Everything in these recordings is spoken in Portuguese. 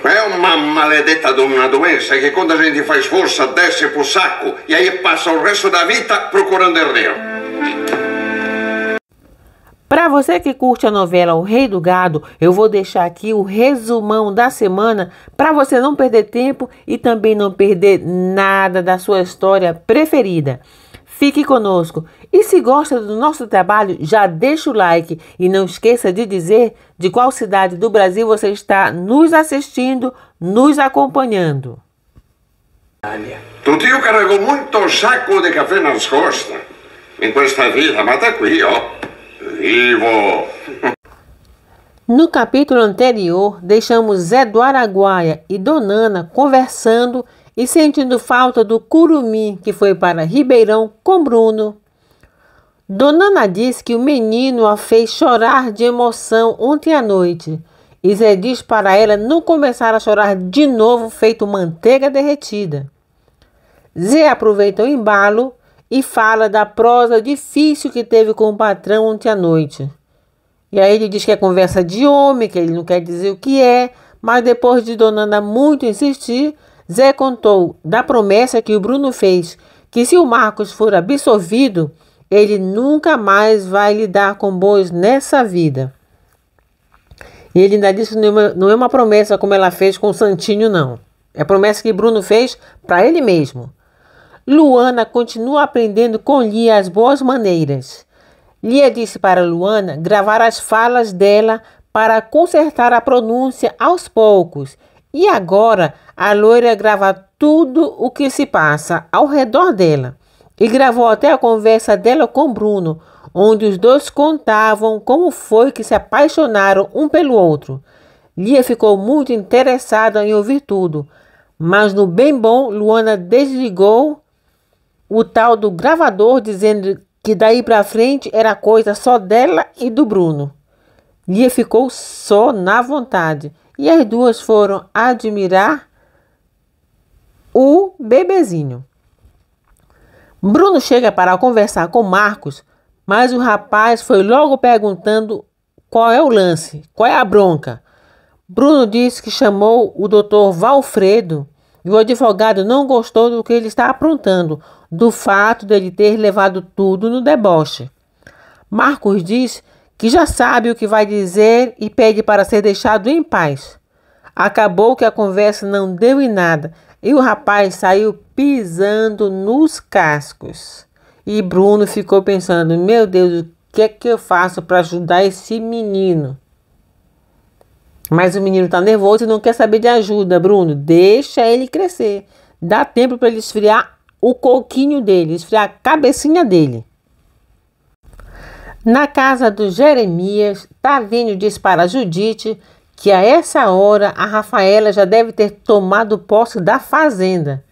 É uma maledetta de uma doença que quando a gente faz força desce pro saco e aí passa o resto da vida procurando herdeiro. Para você que curte a novela O Rei do Gado, eu vou deixar aqui o resumão da semana para você não perder tempo e também não perder nada da sua história preferida. Fique conosco e se gosta do nosso trabalho, já deixa o like e não esqueça de dizer de qual cidade do Brasil você está nos assistindo, nos acompanhando. Tu tio carregou muito saco de café nas costas em questa vida, mas tá aqui, ó, vivo. No capítulo anterior, deixamos Zé do Araguaia e Dona Ana conversando e sentindo falta do curumim que foi para Ribeirão com Bruno. Dona Ana disse que o menino a fez chorar de emoção ontem à noite. E Zé diz para ela não começar a chorar de novo feito manteiga derretida. Zé aproveita o embalo e fala da prosa difícil que teve com o patrão ontem à noite. E aí ele diz que é conversa de homem, que ele não quer dizer o que é, mas depois de Dona Ana muito insistir, Zé contou da promessa que o Bruno fez, que se o Marcos for absolvido, ele nunca mais vai lidar com bois nessa vida. E ele ainda disse que não é uma promessa como ela fez com o Santinho, não. É a promessa que Bruno fez para ele mesmo. Luana continua aprendendo com Lia as boas maneiras. Lia disse para Luana gravar as falas dela para consertar a pronúncia aos poucos. E agora a loira grava tudo o que se passa ao redor dela. E gravou até a conversa dela com Bruno, onde os dois contavam como foi que se apaixonaram um pelo outro. Lia ficou muito interessada em ouvir tudo, mas no bem bom, Luana desligou o tal do gravador, dizendo que daí para frente era coisa só dela e do Bruno. Lia ficou só na vontade. E as duas foram admirar o bebezinho. Bruno chega para conversar com Marcos, mas o rapaz foi logo perguntando qual é o lance, qual é a bronca. Bruno disse que chamou o doutor Valfredo e o advogado não gostou do que ele está aprontando, do fato de ele ter levado tudo no deboche. Marcos diz que já sabe o que vai dizer e pede para ser deixado em paz. Acabou que a conversa não deu em nada e o rapaz saiu pisando nos cascos. E Bruno ficou pensando, meu Deus, o que é que eu faço para ajudar esse menino? Mas o menino está nervoso e não quer saber de ajuda, Bruno. Deixa ele crescer. Dá tempo para ele esfriar o coquinho dele, esfriar a cabecinha dele. Na casa do Jeremias, Tavinho diz para Judite que a essa hora a Rafaela já deve ter tomado posse da fazenda.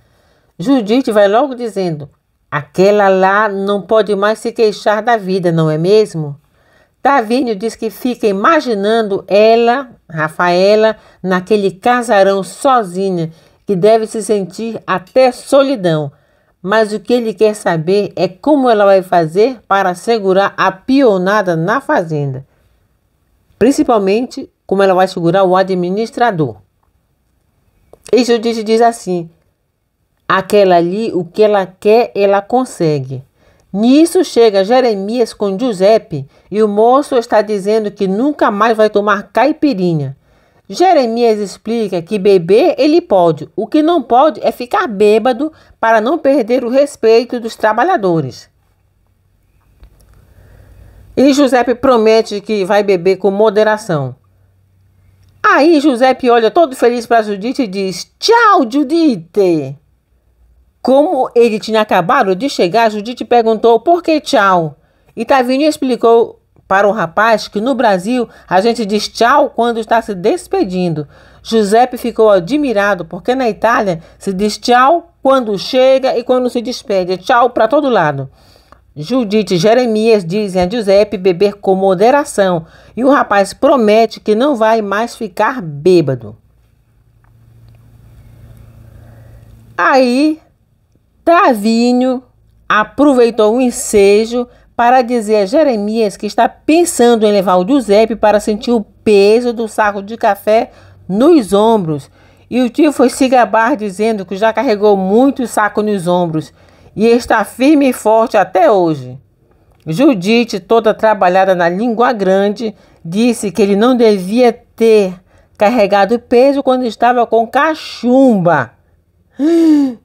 Judite vai logo dizendo, aquela lá não pode mais se queixar da vida, não é mesmo? Tavinho diz que fica imaginando ela, Rafaela, naquele casarão sozinha, que deve se sentir até solidão. Mas o que ele quer saber é como ela vai fazer para segurar a pionada na fazenda. Principalmente como ela vai segurar o administrador. E Judite diz assim, aquela ali, o que ela quer, ela consegue. Nisso chega Jeremias com Giuseppe e o moço está dizendo que nunca mais vai tomar caipirinha. Jeremias explica que beber ele pode, o que não pode é ficar bêbado para não perder o respeito dos trabalhadores. E Giuseppe promete que vai beber com moderação. Aí Giuseppe olha todo feliz para Judite e diz, tchau, Judite! Como ele tinha acabado de chegar, Judite perguntou por que tchau. E Tavinho explicou para o rapaz que no Brasil a gente diz tchau quando está se despedindo. Giuseppe ficou admirado porque na Itália se diz tchau quando chega e quando se despede. Tchau para todo lado. Judite e Jeremias dizem a Giuseppe beber com moderação e o rapaz promete que não vai mais ficar bêbado. Aí Tavinho aproveitou o ensejo para dizer a Jeremias que está pensando em levar o Giuseppe para sentir o peso do saco de café nos ombros e o tio foi se gabar dizendo que já carregou muito saco nos ombros e está firme e forte até hoje. Judite, toda trabalhada na língua grande, disse que ele não devia ter carregado peso quando estava com cachumba.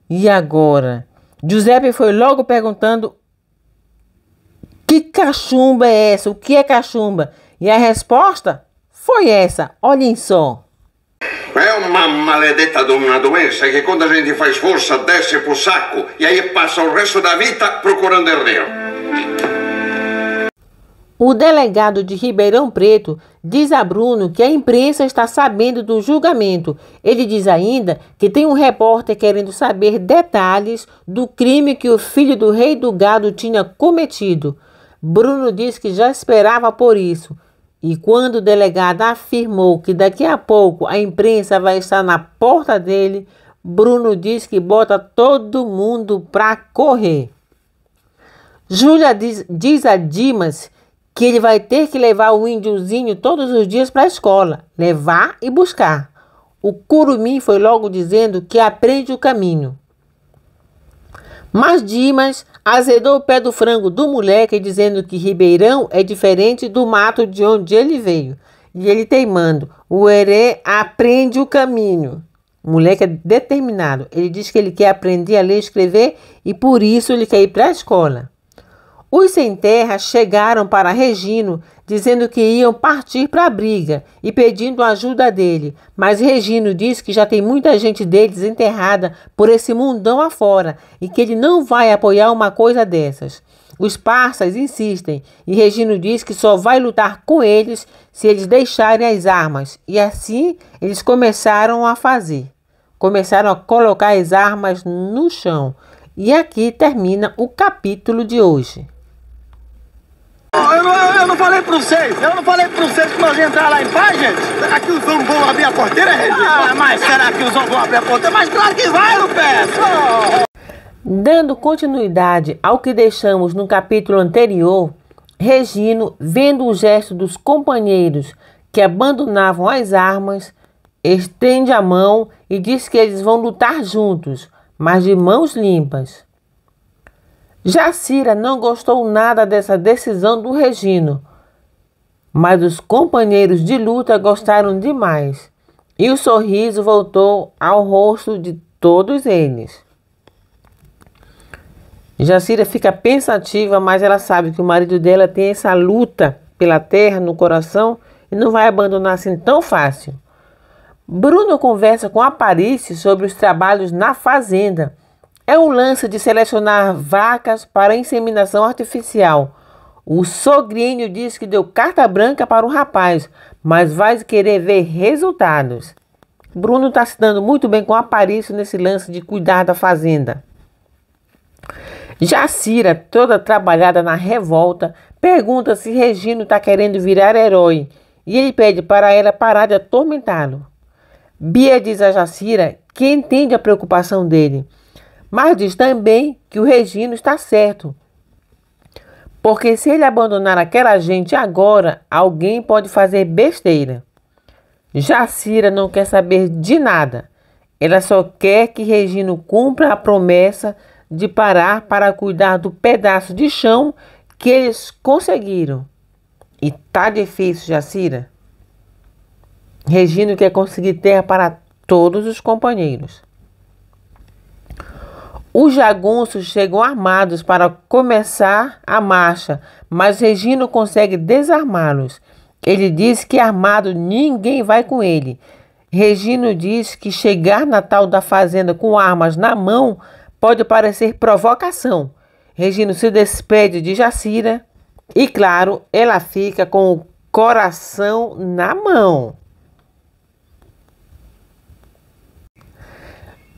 E agora? Giuseppe foi logo perguntando: que cachumba é essa? O que é cachumba? E a resposta foi essa, olhem só. É uma maledetta de uma doença que quando a gente faz força desce pro saco e aí passa o resto da vida procurando herdeiro. O delegado de Ribeirão Preto diz a Bruno que a imprensa está sabendo do julgamento. Ele diz ainda que tem um repórter querendo saber detalhes do crime que o filho do rei do gado tinha cometido. Bruno diz que já esperava por isso. E quando o delegado afirmou que daqui a pouco a imprensa vai estar na porta dele, Bruno diz que bota todo mundo para correr. Júlia diz a Dimas que ele vai ter que levar o índiozinho todos os dias para a escola, levar e buscar. O Curumim foi logo dizendo que aprende o caminho. Mas Dimas azedou o pé do frango do moleque dizendo que Ribeirão é diferente do mato de onde ele veio. E ele teimando, o herê aprende o caminho. O moleque é determinado, ele diz que ele quer aprender a ler e escrever e por isso ele quer ir para a escola. Os sem terra chegaram para Regino, dizendo que iam partir para a briga e pedindo ajuda dele. Mas Regino diz que já tem muita gente deles enterrada por esse mundão afora e que ele não vai apoiar uma coisa dessas. Os parças insistem e Regino diz que só vai lutar com eles se eles deixarem as armas. E assim eles começaram a fazer. Começaram a colocar as armas no chão. E aqui termina o capítulo de hoje. Eu não falei pra vocês que nós ia entrar lá em paz, gente? Será que os homens vão abrir a porteira, Regina? Mas será que os homens vão abrir a porteira? Mas claro que vai, Lupes! Dando continuidade ao que deixamos no capítulo anterior, Regino, vendo o gesto dos companheiros que abandonavam as armas, estende a mão e diz que eles vão lutar juntos, mas de mãos limpas. Jacira não gostou nada dessa decisão do Regino, mas os companheiros de luta gostaram demais, e o sorriso voltou ao rosto de todos eles. Jacira fica pensativa, mas ela sabe que o marido dela tem essa luta pela terra no coração e não vai abandonar assim tão fácil. Bruno conversa com Aparício sobre os trabalhos na fazenda. É um lance de selecionar vacas para inseminação artificial. O sogrinho diz que deu carta branca para o rapaz, mas vai querer ver resultados. Bruno está se dando muito bem com Aparício nesse lance de cuidar da fazenda. Jacira, toda trabalhada na revolta, pergunta se Regino está querendo virar herói e ele pede para ela parar de atormentá-lo. Bia diz a Jacira que entende a preocupação dele, mas diz também que o Regino está certo. Porque se ele abandonar aquela gente agora, alguém pode fazer besteira. Jacira não quer saber de nada. Ela só quer que Regino cumpra a promessa de parar para cuidar do pedaço de chão que eles conseguiram. E tá difícil, Jacira. Regino quer conseguir terra para todos os companheiros. Os jagunços chegam armados para começar a marcha, mas Regino consegue desarmá-los. Ele diz que armado ninguém vai com ele. Regino diz que chegar na tal da fazenda com armas na mão pode parecer provocação. Regino se despede de Jacira e, claro, ela fica com o coração na mão.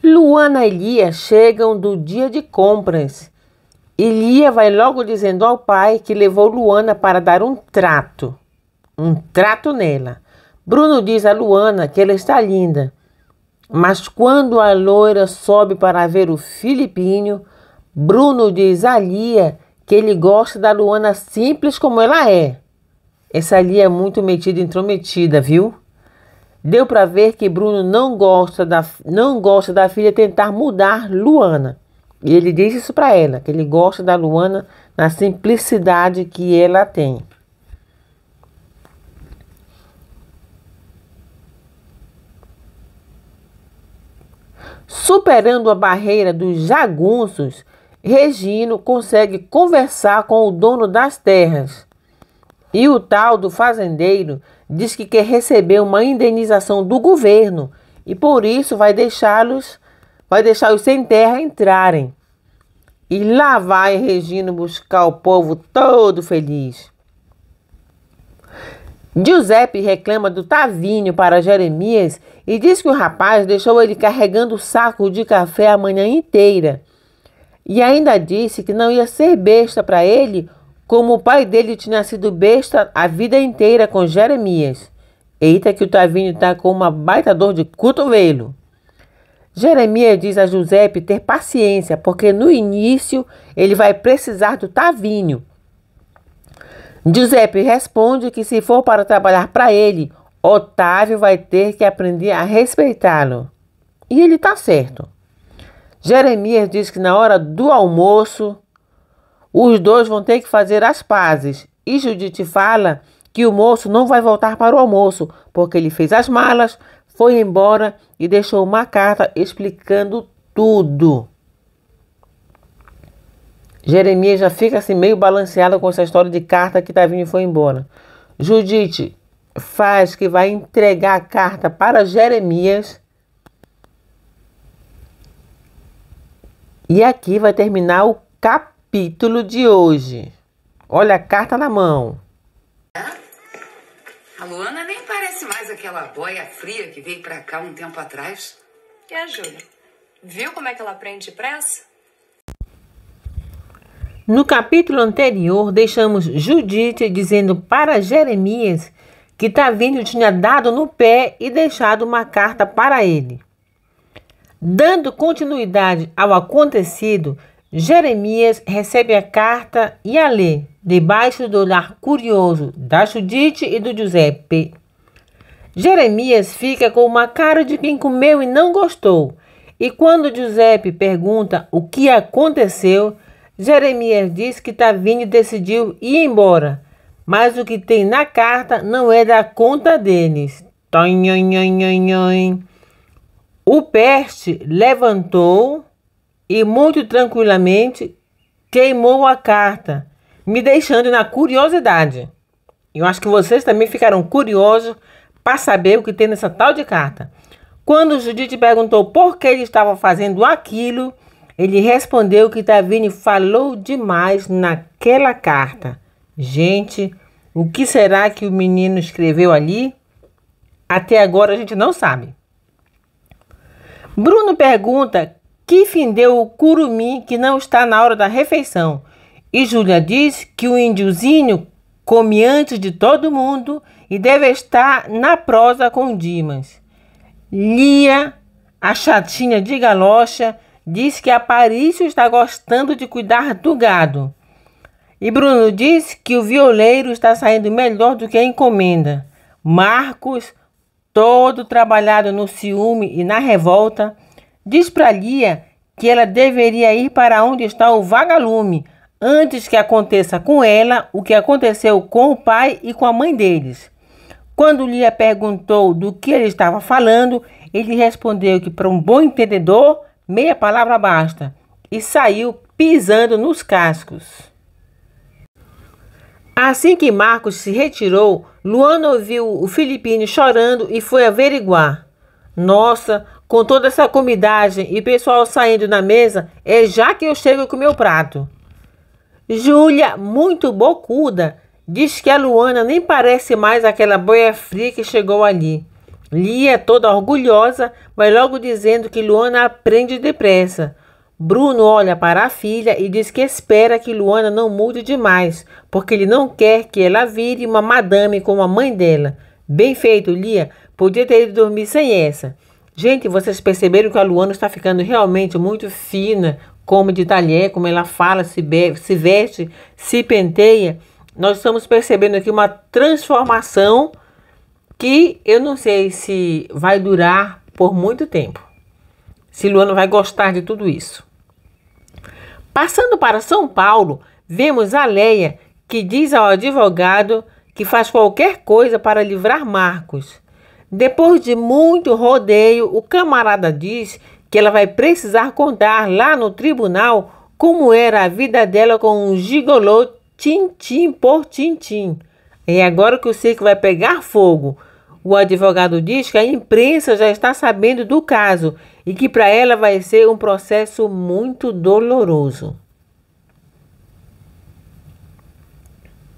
Luana e Lia chegam do dia de compras. E Lia vai logo dizendo ao pai que levou Luana para dar um trato nela. Bruno diz a Luana que ela está linda. Mas quando a loira sobe para ver o Filipinho, Bruno diz a Lia que ele gosta da Luana simples como ela é. Essa Lia é muito metida e intrometida, viu? Deu para ver que Bruno não gosta da filha tentar mudar Luana. E ele diz isso para ela, que ele gosta da Luana na simplicidade que ela tem. Superando a barreira dos jagunços, Regino consegue conversar com o dono das terras. E o tal do fazendeiro diz que quer receber uma indenização do governo e por isso vai deixá-los sem terra entrarem. E lá vai Regino buscar o povo todo feliz. Giuseppe reclama do Tavinho para Jeremias e diz que o rapaz deixou ele carregando o saco de café a manhã inteira. E ainda disse que não ia ser besta para ele, como o pai dele tinha sido besta a vida inteira com Jeremias. Eita que o Tavinho está com uma baita dor de cotovelo. Jeremias diz a Giuseppe ter paciência, porque no início ele vai precisar do Tavinho. Giuseppe responde que se for para trabalhar para ele, Otávio vai ter que aprender a respeitá-lo. E ele está certo. Jeremias diz que na hora do almoço, os dois vão ter que fazer as pazes. E Judite fala que o moço não vai voltar para o almoço, porque ele fez as malas, foi embora e deixou uma carta explicando tudo. Jeremias já fica assim meio balanceado com essa história de carta que Tavinho foi embora. Judite faz que vai entregar a carta para Jeremias. E aqui vai terminar o capítulo de hoje. Olha a carta na mão. A Luana nem parece mais aquela boia fria que veio pra cá um tempo atrás. E a Júlia? Viu como é que ela aprende depressa? No capítulo anterior, deixamos Judite dizendo para Jeremias que Tavinho tinha dado no pé e deixado uma carta para ele. Dando continuidade ao acontecido, Jeremias recebe a carta e a lê, debaixo do olhar curioso da Judite e do Giuseppe. Jeremias fica com uma cara de quem comeu e não gostou, e quando Giuseppe pergunta o que aconteceu, Jeremias diz que Tavinho decidiu ir embora, mas o que tem na carta não é da conta deles. O peste levantou e muito tranquilamente queimou a carta, me deixando na curiosidade. Eu acho que vocês também ficaram curiosos para saber o que tem nessa tal de carta. Quando Judite perguntou por que ele estava fazendo aquilo, ele respondeu que Tavinho falou demais naquela carta. Gente, o que será que o menino escreveu ali? Até agora a gente não sabe. Bruno pergunta que fim deu o curumim que não está na hora da refeição. E Júlia diz que o índiozinho come antes de todo mundo e deve estar na prosa com Dimas. Lia, a chatinha de galocha, diz que Aparício está gostando de cuidar do gado. E Bruno diz que o violeiro está saindo melhor do que a encomenda. Marcos, todo trabalhado no ciúme e na revolta, diz para Lia que ela deveria ir para onde está o vagalume, antes que aconteça com ela o que aconteceu com o pai e com a mãe deles. Quando Lia perguntou do que ele estava falando, ele respondeu que para um bom entendedor, meia palavra basta, e saiu pisando nos cascos. Assim que Marcos se retirou, Luana ouviu o Filipinho chorando e foi averiguar. Nossa, com toda essa comidagem e pessoal saindo na mesa, é já que eu chego com meu prato. Júlia, muito bocuda, diz que a Luana nem parece mais aquela boia fria que chegou ali. Lia, toda orgulhosa, vai logo dizendo que Luana aprende depressa. Bruno olha para a filha e diz que espera que Luana não mude demais, porque ele não quer que ela vire uma madame como a mãe dela. Bem feito, Lia. Podia ter ido dormir sem essa. Gente, vocês perceberam que a Luana está ficando realmente muito fina, come de talher, como ela fala, se veste, se penteia. Nós estamos percebendo aqui uma transformação que eu não sei se vai durar por muito tempo. Se Luana vai gostar de tudo isso. Passando para São Paulo, vemos a Leia, que diz ao advogado que faz qualquer coisa para livrar Marcos. Depois de muito rodeio, o camarada diz que ela vai precisar contar lá no tribunal como era a vida dela com um gigolô tintim por tintim. É agora que o circo vai pegar fogo. O advogado diz que a imprensa já está sabendo do caso e que para ela vai ser um processo muito doloroso.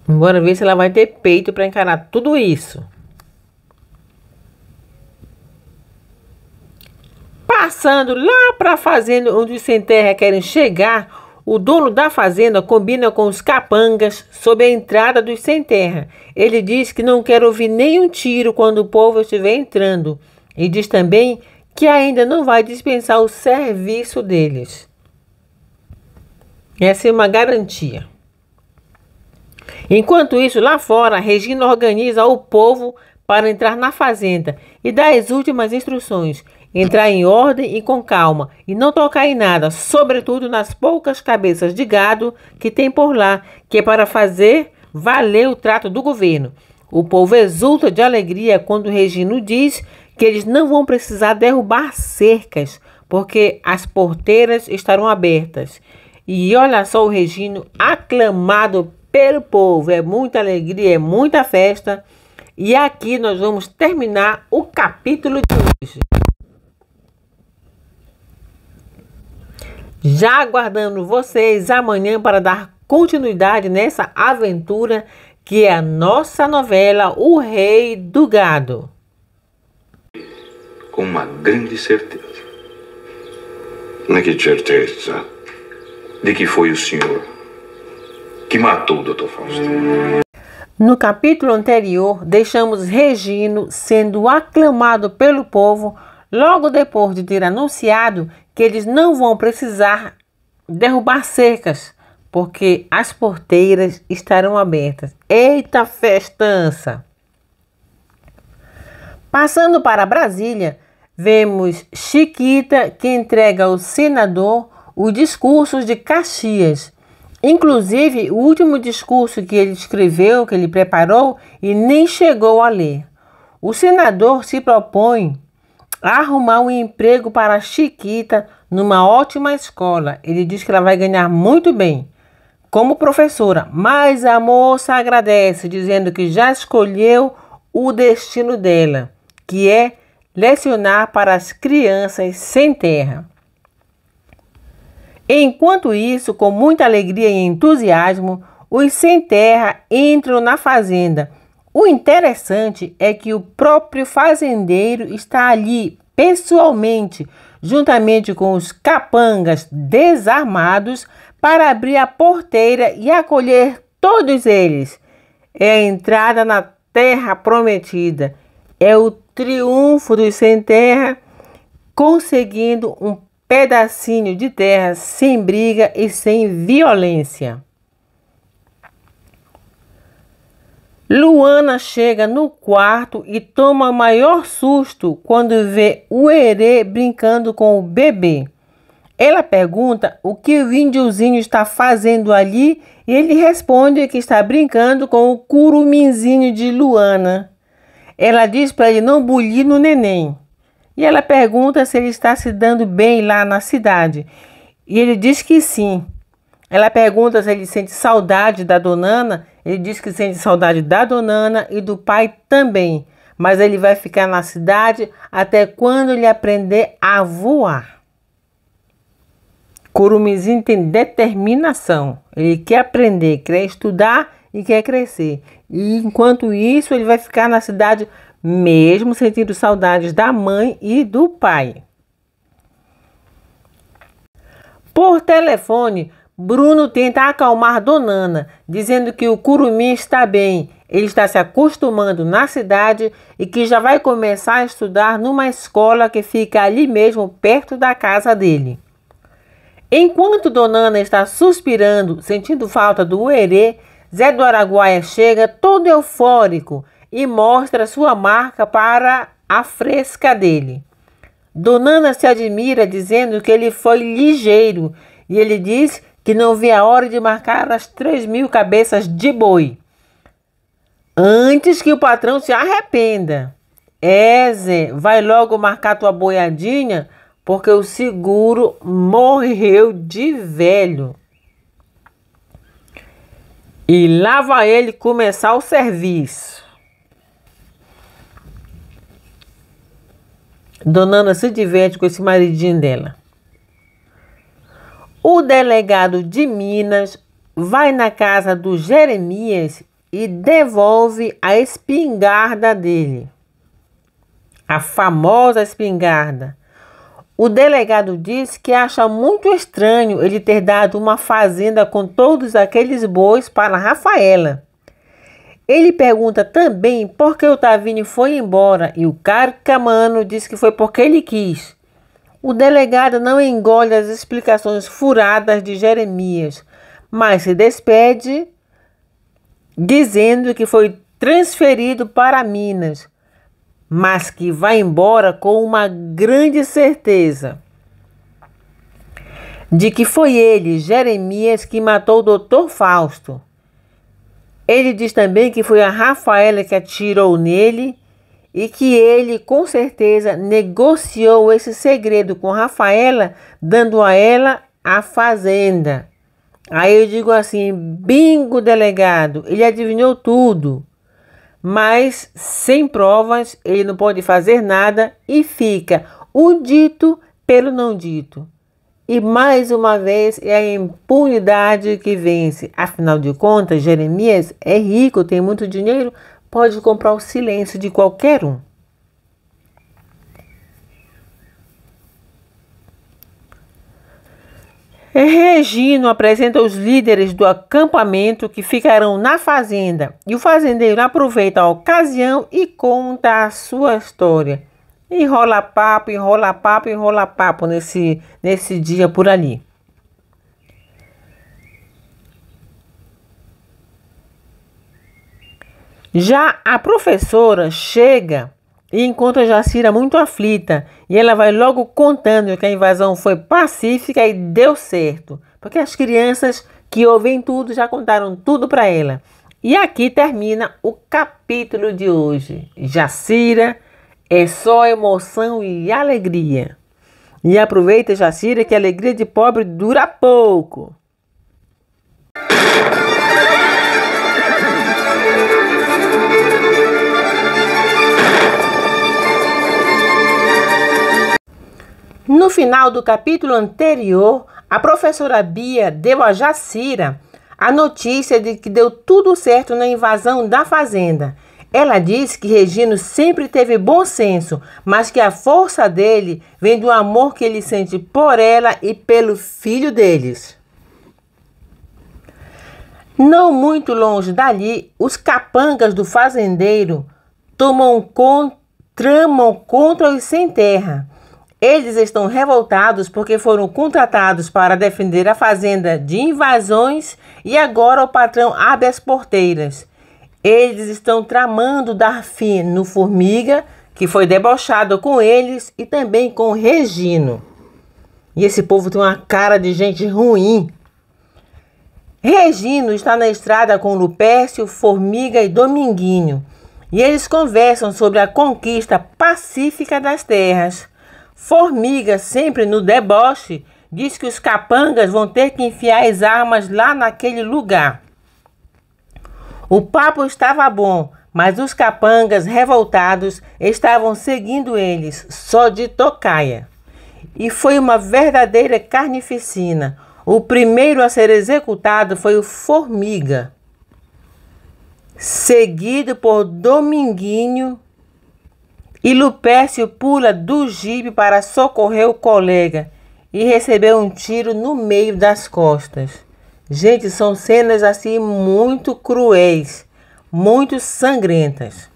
Bora ver se ela vai ter peito para encarar tudo isso. Passando lá para a fazenda onde os sem terra querem chegar, o dono da fazenda combina com os capangas sobre a entrada dos sem terra. Ele diz que não quer ouvir nenhum tiro quando o povo estiver entrando. E diz também que ainda não vai dispensar o serviço deles. Essa é uma garantia. Enquanto isso, lá fora, Regina organiza o povo para entrar na fazenda e dá as últimas instruções. Entrar em ordem e com calma, e não tocar em nada, sobretudo nas poucas cabeças de gado que tem por lá, que é para fazer valer o trato do governo. O povo exulta de alegria quando Regino diz que eles não vão precisar derrubar cercas, porque as porteiras estarão abertas. E olha só o Regino aclamado pelo povo, é muita alegria, é muita festa. E aqui nós vamos terminar o capítulo de hoje. Já aguardando vocês amanhã para dar continuidade nessa aventura que é a nossa novela O Rei do Gado. Com uma grande certeza. Ma che certeza? De que foi o senhor que matou o Dr. Fausto. No capítulo anterior, deixamos Regino sendo aclamado pelo povo logo depois de ter anunciado que eles não vão precisar derrubar cercas, porque as porteiras estarão abertas. Eita festança! Passando para Brasília, vemos Chiquita que entrega ao senador os discursos de Caxias. Inclusive, o último discurso que ele escreveu, que ele preparou e nem chegou a ler. O senador se propõe a arrumar um emprego para Chiquita numa ótima escola. Ele diz que ela vai ganhar muito bem como professora, mas a moça agradece, dizendo que já escolheu o destino dela, que é lecionar para as crianças sem terra. Enquanto isso, com muita alegria e entusiasmo, os sem terra entram na fazenda. O interessante é que o próprio fazendeiro está ali pessoalmente, juntamente com os capangas desarmados, para abrir a porteira e acolher todos eles. É a entrada na terra prometida. É o triunfo dos sem terra, conseguindo um pedacinho de terra sem briga e sem violência. Luana chega no quarto e toma o maior susto quando vê o Herê brincando com o bebê. Ela pergunta o que o índiozinho está fazendo ali e ele responde que está brincando com o curuminzinho de Luana. Ela diz para ele não bulir no neném. E ela pergunta se ele está se dando bem lá na cidade. E ele diz que sim. Ela pergunta se ele sente saudade da Donana. Ele diz que sente saudade da Donana e do pai também. Mas ele vai ficar na cidade até quando ele aprender a voar. Curumizinho tem determinação. Ele quer aprender, quer estudar e quer crescer. E enquanto isso, ele vai ficar na cidade mesmo sentindo saudades da mãe e do pai. Por telefone, Bruno tenta acalmar Donana, dizendo que o curumim está bem, ele está se acostumando na cidade e que já vai começar a estudar numa escola que fica ali mesmo perto da casa dele. Enquanto Donana está suspirando, sentindo falta do Herê, Zé do Araguaia chega todo eufórico e mostra sua marca para a fresca dele. Dona se admira, dizendo que ele foi ligeiro, e ele diz que não vê a hora de marcar as 3.000 cabeças de boi, antes que o patrão se arrependa. Zé, vai logo marcar tua boiadinha, porque o seguro morreu de velho. E lá vai ele começar o serviço. Dona Ana se diverte com esse maridinho dela. O delegado de Minas vai na casa do Jeremias e devolve a espingarda dele. A famosa espingarda. O delegado diz que acha muito estranho ele ter dado uma fazenda com todos aqueles bois para Rafaela. Ele pergunta também por que o Tavinho foi embora e o Carcamano diz que foi porque ele quis. O delegado não engole as explicações furadas de Jeremias, mas se despede dizendo que foi transferido para Minas, mas que vai embora com uma grande certeza de que foi ele, Jeremias, que matou o Dr. Fausto. Ele diz também que foi a Rafaela que atirou nele e que ele, com certeza, negociou esse segredo com Rafaela, dando a ela a fazenda. Aí eu digo assim, bingo, delegado, ele adivinhou tudo. Mas, sem provas, ele não pode fazer nada e fica o dito pelo não dito. E mais uma vez é a impunidade que vence. Afinal de contas, Jeremias é rico, tem muito dinheiro, pode comprar o silêncio de qualquer um. Regino apresenta os líderes do acampamento que ficarão na fazenda. E o fazendeiro aproveita a ocasião e conta a sua história. Enrola papo, enrola papo, enrola papo nesse dia por ali. Já a professora chega e encontra Jacira muito aflita. E ela vai logo contando que a invasão foi pacífica e deu certo. Porque as crianças que ouvem tudo já contaram tudo para ela. E aqui termina o capítulo de hoje. Jacira é só emoção e alegria. E aproveita, Jacira, que a alegria de pobre dura pouco. No final do capítulo anterior, a professora Bia deu a Jacira a notícia de que deu tudo certo na invasão da fazenda. Ela disse que Regino sempre teve bom senso, mas que a força dele vem do amor que ele sente por ela e pelo filho deles. Não muito longe dali, os capangas do fazendeiro tramam contra os sem terra. Eles estão revoltados porque foram contratados para defender a fazenda de invasões e agora o patrão abre as porteiras. Eles estão tramando dar fim no Formiga, que foi debochado com eles, e também com Regino. E esse povo tem uma cara de gente ruim. Regino está na estrada com Lupércio, Formiga e Dominguinho. E eles conversam sobre a conquista pacífica das terras. Formiga, sempre no deboche, diz que os capangas vão ter que enfiar as armas lá naquele lugar. O papo estava bom, mas os capangas revoltados estavam seguindo eles, só de tocaia. E foi uma verdadeira carnificina. O primeiro a ser executado foi o Formiga, seguido por Dominguinho, e Lupércio pula do jipe para socorrer o colega e recebeu um tiro no meio das costas. Gente, são cenas assim muito cruéis, muito sangrentas.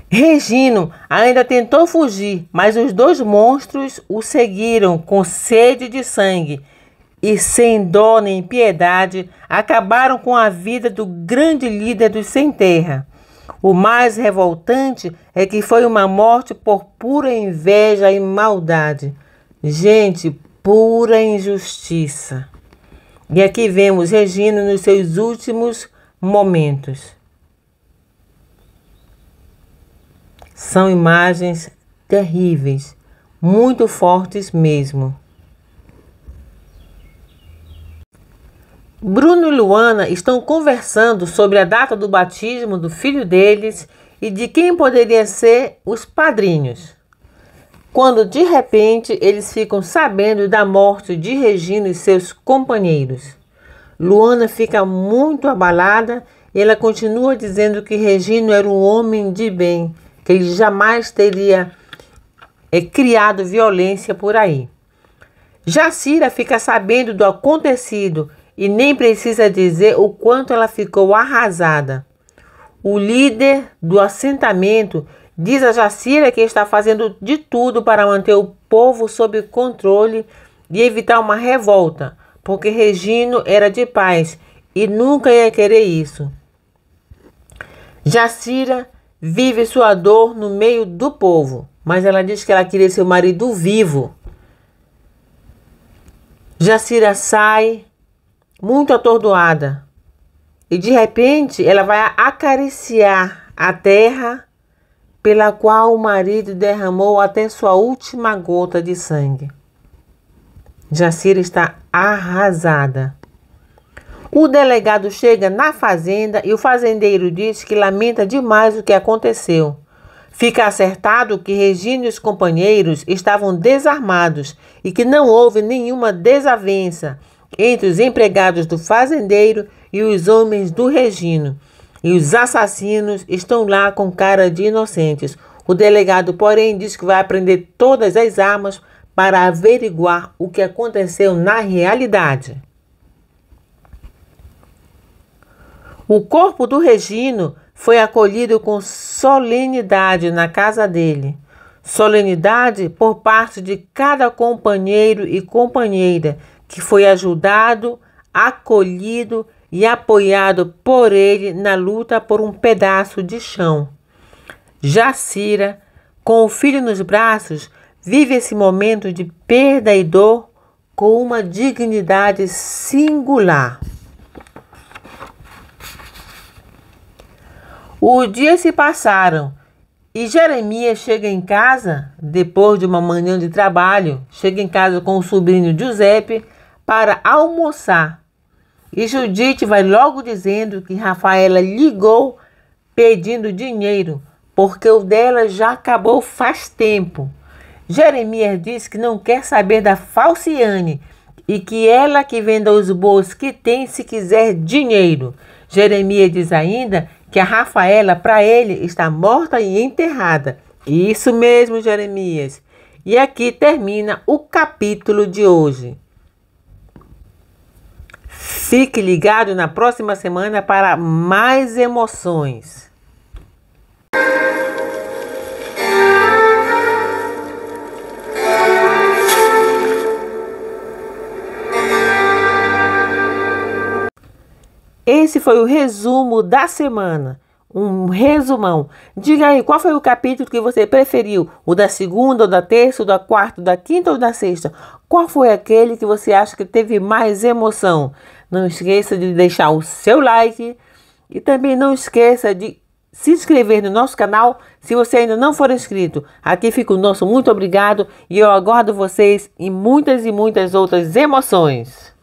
Regino ainda tentou fugir, mas os dois monstros o seguiram com sede de sangue e, sem dó nem piedade, acabaram com a vida do grande líder dos sem terra. O mais revoltante é que foi uma morte por pura inveja e maldade. Gente, pura injustiça. E aqui vemos Regina nos seus últimos momentos. São imagens terríveis, muito fortes mesmo. Bruno e Luana estão conversando sobre a data do batismo do filho deles e de quem poderia ser os padrinhos. Quando de repente eles ficam sabendo da morte de Regina e seus companheiros. Luana fica muito abalada e ela continua dizendo que Regina era um homem de bem, que ele jamais teria criado violência por aí. Jacira fica sabendo do acontecido e nem precisa dizer o quanto ela ficou arrasada. O líder do assentamento diz a Jacira que está fazendo de tudo para manter o povo sob controle e evitar uma revolta, porque Regino era de paz e nunca ia querer isso. Jacira vive sua dor no meio do povo, mas ela diz que ela queria seu marido vivo. Jacira sai muito atordoada e de repente ela vai acariciar a terra pela qual o marido derramou até sua última gota de sangue. Jacira está arrasada. O delegado chega na fazenda e o fazendeiro diz que lamenta demais o que aconteceu. Fica acertado que Regina e os companheiros estavam desarmados e que não houve nenhuma desavença entre os empregados do fazendeiro e os homens do Regino. E os assassinos estão lá com cara de inocentes. O delegado, porém, diz que vai apreender todas as armas para averiguar o que aconteceu na realidade. O corpo do Regino foi acolhido com solenidade na casa dele. Solenidade por parte de cada companheiro e companheira que foi ajudado, acolhido e apoiado por ele na luta por um pedaço de chão. Jacira, com o filho nos braços, vive esse momento de perda e dor com uma dignidade singular. Os dias se passaram e Jeremias chega em casa, depois de uma manhã de trabalho, chega em casa com o sobrinho Giuseppe para almoçar. E Judite vai logo dizendo que Rafaela ligou pedindo dinheiro, porque o dela já acabou faz tempo. Jeremias diz que não quer saber da Falciane e que ela que venda os bois que tem se quiser dinheiro. Jeremias diz ainda que a Rafaela, para ele, está morta e enterrada. Isso mesmo, Jeremias. E aqui termina o capítulo de hoje. Fique ligado na próxima semana para mais emoções. Esse foi o resumo da semana, um resumão. Diga aí, qual foi o capítulo que você preferiu? O da segunda, ou da terça, ou da quarta, ou da quinta, ou da sexta? Qual foi aquele que você acha que teve mais emoção? Não esqueça de deixar o seu like e também não esqueça de se inscrever no nosso canal se você ainda não for inscrito. Aqui fica o nosso muito obrigado e eu aguardo vocês em muitas e muitas outras emoções.